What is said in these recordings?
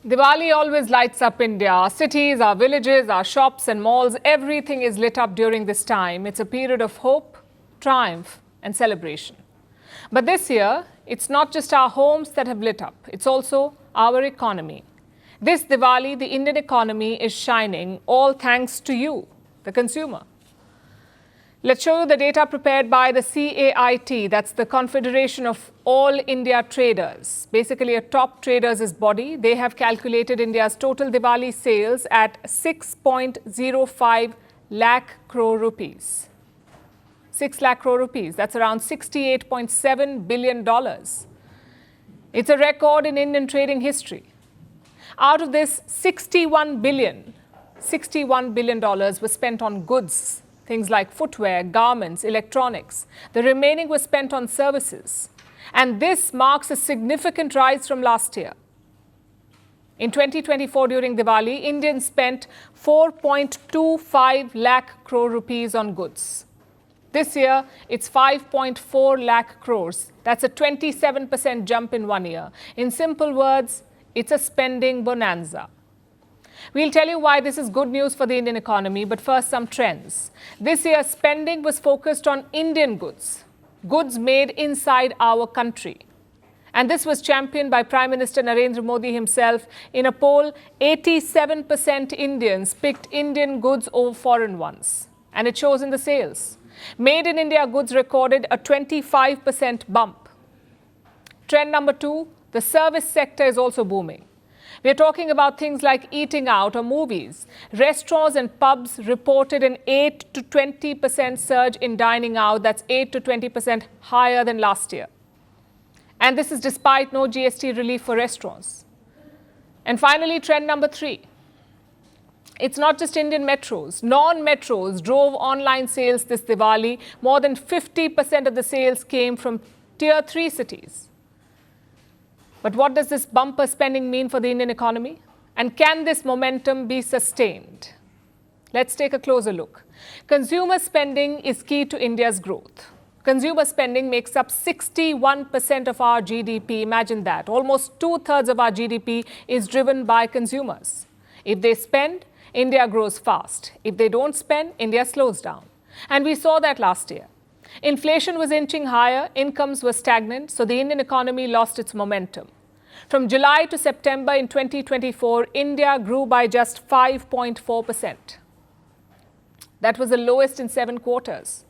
Diwali always lights up India. Our cities, our villages, our shops and malls, everything is lit up during this time. It's a period of hope, triumph and celebration. But this year, it's not just our homes that have lit up. It's also our economy. This Diwali, the Indian economy is shining, all thanks to you, the consumer. Let's show you the data prepared by the CAIT, that's the Confederation of All India Traders, basically a top traders' body. They have calculated India's total Diwali sales at 6.05 lakh crore rupees. 6 lakh crore rupees, that's around $68.7 billion. It's a record in Indian trading history. Out of this, $61 billion was spent on goods. Things like footwear, garments, electronics. The remaining was spent on services. And this marks a significant rise from last year. In 2024, during Diwali, Indians spent 4.25 lakh crore rupees on goods. This year, it's 5.4 lakh crores. That's a 27% jump in 1 year. In simple words, it's a spending bonanza. We'll tell you why this is good news for the Indian economy, but first some trends. This year, spending was focused on Indian goods, goods made inside our country. And this was championed by Prime Minister Narendra Modi himself. In a poll, 87% Indians picked Indian goods over foreign ones. And it shows in the sales. Made in India goods recorded a 25% bump. Trend number 2, the service sector is also booming. We're talking about things like eating out or movies. Restaurants and pubs reported an 8 to 20% surge in dining out. That's 8 to 20% higher than last year. And this is despite no GST relief for restaurants. And finally, trend number 3. It's not just Indian metros. Non-metros drove online sales this Diwali. More than 50% of the sales came from Tier 3 cities. But what does this bumper spending mean for the Indian economy? And can this momentum be sustained? Let's take a closer look. Consumer spending is key to India's growth. Consumer spending makes up 61% of our GDP. Imagine that. Almost 2/3 of our GDP is driven by consumers. If they spend, India grows fast. If they don't spend, India slows down. And we saw that last year. Inflation was inching higher, incomes were stagnant, so the Indian economy lost its momentum. From July to September in 2024, India grew by just 5.4%. That was the lowest in 7 quarters.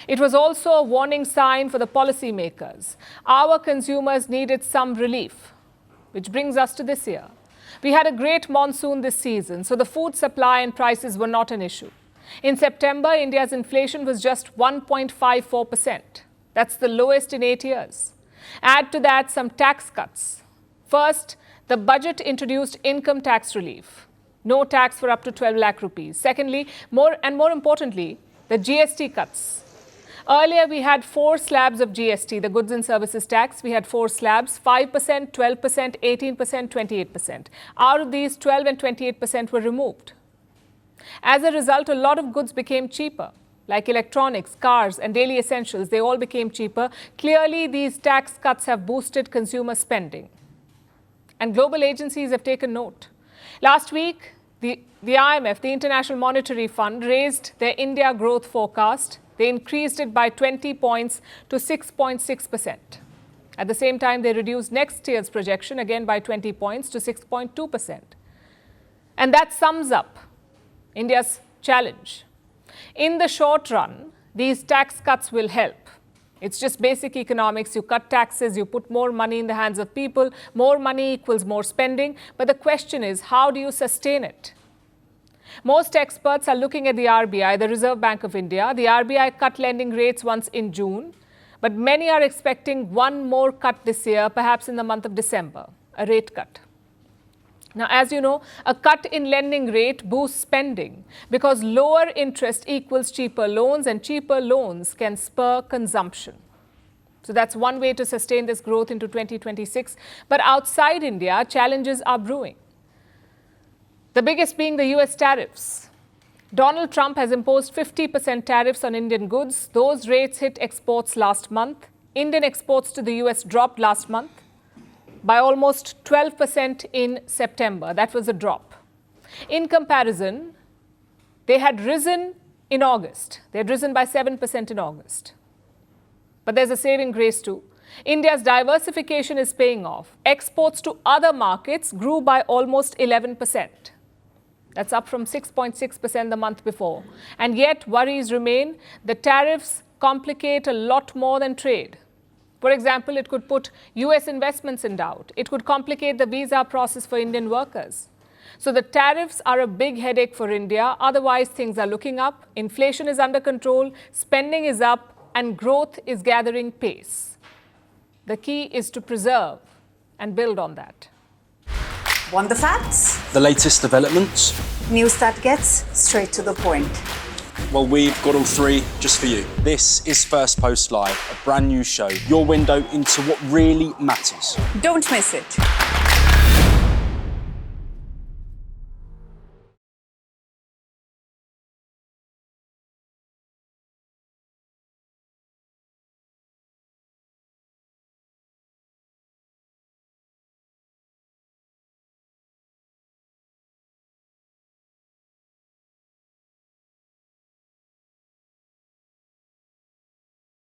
It was also a warning sign for the policymakers. Our consumers needed some relief, which brings us to this year. We had a great monsoon this season, so the food supply and prices were not an issue. In September, India's inflation was just 1.54%. That's the lowest in 8 years. Add to that some tax cuts. First, the budget introduced income tax relief. No tax for up to 12 lakh rupees. Secondly, more importantly, the GST cuts. Earlier, we had 4 slabs of GST, the goods and services tax. We had 4 slabs, 5%, 12%, 18%, 28%. Out of these, 12 and 28% were removed. As a result, a lot of goods became cheaper, like electronics, cars, and daily essentials. They all became cheaper. Clearly, these tax cuts have boosted consumer spending. And global agencies have taken note. Last week, the IMF, the International Monetary Fund, raised their India growth forecast. They increased it by 20 points to 6.6%. At the same time, they reduced next year's projection again by 20 points to 6.2%. And that sums up India's challenge. In the short run, these tax cuts will help. It's just basic economics. You cut taxes, you put more money in the hands of people. More money equals more spending. But the question is, how do you sustain it? Most experts are looking at the RBI, the Reserve Bank of India. The RBI cut lending rates once in June. But many are expecting one more cut this year, perhaps in the month of December, a rate cut. Now, as you know, a cut in lending rate boosts spending because lower interest equals cheaper loans, and cheaper loans can spur consumption. So that's one way to sustain this growth into 2026. But outside India, challenges are brewing. The biggest being the US tariffs. Donald Trump has imposed 50% tariffs on Indian goods. Those rates hit exports last month. Indian exports to the US dropped last month. by almost 12% in September. That was a drop. In comparison, they had risen in August. They had risen by 7% in August. But there's a saving grace too. India's diversification is paying off. Exports to other markets grew by almost 11%. That's up from 6.6% the month before. And yet, worries remain. The tariffs complicate a lot more than trade. For example, it could put US investments in doubt. It could complicate the visa process for Indian workers. So the tariffs are a big headache for India. Otherwise, things are looking up. Inflation is under control. Spending is up. And growth is gathering pace. The key is to preserve and build on that. Want the facts? The latest developments? News that gets straight to the point. Well, we've got all three just for you. This is Firstpost Live, a brand new show, your window into what really matters. Don't miss it.